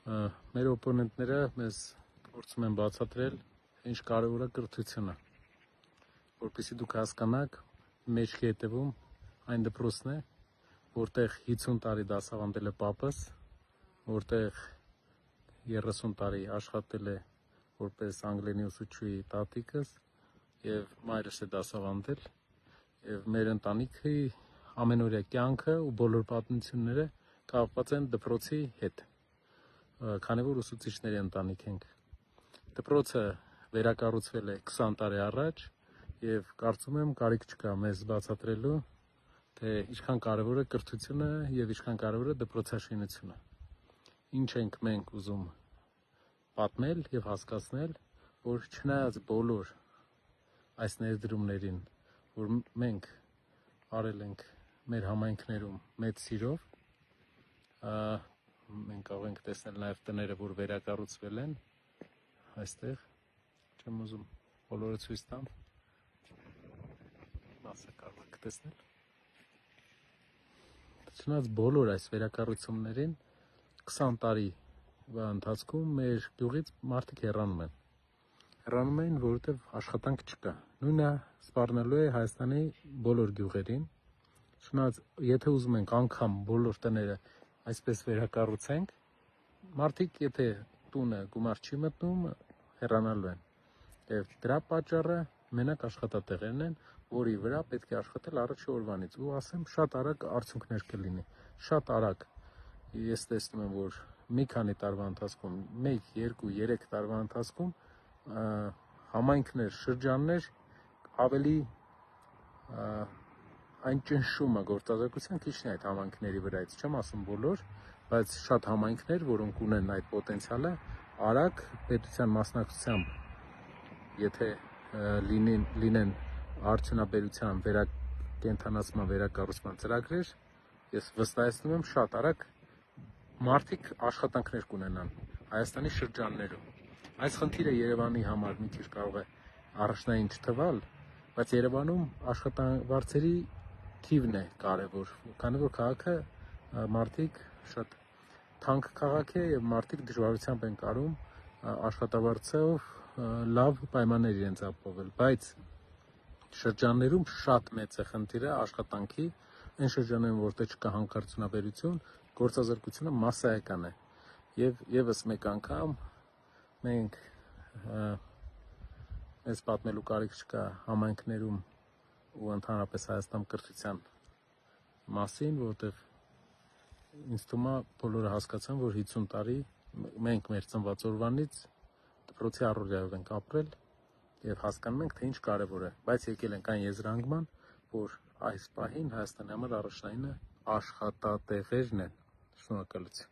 Մեր օպոնենտները մեզ փորձում են բացատրել, ինչ կարևոր է կրթությունը, որպեսզի դուք հասկանաք, մեջքի հետևում այն դպրոցն է, որտեղ 50 տարի դասավանդել է պապս, որտեղ 30 տարի աշխատել է որպես անգլերենի ուսուցչուհի տատիկս եւ մայրս է դասավանդել, եւ մեր ընտանիքի ամենօրյա կյանքը ու բոլոր պատմությունները կապված են դպրոցի հետ, քանի որ ուսուցիչների ընտանիք ենք։ Դպրոցը վերակառուցվել է 20 տարի առաջ եւ կարծում եմ կարիք չկա մեզ բացատրելու, թե ինչքան կարևոր է կրթությունը եւ ինչքան կարևոր է դպրոցաշինությունը։ Ինչ ենք մենք ուզում պատմել եւ հասկացնել, որ չնայած բոլոր այս ներդրումներին, որ մենք արել ենք մեր համայնքներում մեծ սիրով, մենք կարող ենք տեսնել նաեւ տները, որ վերակառուցվել են այստեղ, չեմ ուզում բոլորը ցույց տամ, մասը կարող եք տեսնել։ Չնայած բոլոր այս վերակառուցումներին 20 տարի ընթացքում մեր գյուղից մարդիկ հեռանում են։ Հեռանում են, որովհետև աշխատանք չկա։ Նույնը սպառնալու է Հայաստանի բոլոր գյուղերին։ Չնայած եթե ուզում ենք անգամ բոլոր տները այսպես վերակառուցենք, մարդիկ եթե տունը գումար չի մտնում, հեռանալու են։ Եվ դրա պատճառը մենակ աշխատատեղերն են, որի վրա պետք է աշխատել առաջի օրվանից, ու ասեմ շատ արագ արդյունքներ կլինի, շատ արագ։ Ես տեսնում եմ, որ մի քանի տարվա ընթացքում, 1, 2, 3 տարվա ընթացքում համայնքներ, շրջաններ ավելի այն ճնշումը գործազրկության քիչն է այդ համայնքների վրայից, չեմ ասում բոլոր, բայց շատ համայնքներ, որոնք ունեն այդ պոտենցիալը, արագ պետության մասնակցությամբ, եթե լինեն արդյունաբերության վերակենդանացման վերակառուցման ծրագրեր, ես վստահեցնում եմ շատ արագ մարդիկ աշխատանքներ կունենան Հայաստանի շրջաններում։ Այս խնդիրը Երևանի համար մի քիչ կարող է առաջնային չթվալ, բայց Երևանում աշխատավարձերի թիվն է կարևոր, քանի որ քաղաքը մարդիկ շատ թանկ քաղաք է եւ մարդիկ դժվարությամբ են կարում աշխատավարձով լավ պայմաններ իրենց ապահովել, բայց շրջաններում շատ մեծ է խնդիրը աշխատանքի, այն շրջաններում, որտեղ չկա հանքարդյունաբերություն, գործազրկությունը massայական է եւ եւս մեկ անգամ մենք մեզ պատմելու կարիք չկա համայնքներում ու ընդհանրապես Հայաստան կրթության մասին, որովհետև ինձ թվում է բոլորը հասկացան, որ 50 տարի մենք մեր ծնված օրվանից դպրոցի առօրյայով ենք ապրել եւ հասկանում ենք, թե ինչ կարեւոր է, բայց եկել ենք այն եզրանկման, որ այս պահին Հայաստանի համար առաջնայինը աշխատատեղերն են։ Շնորհակալություն։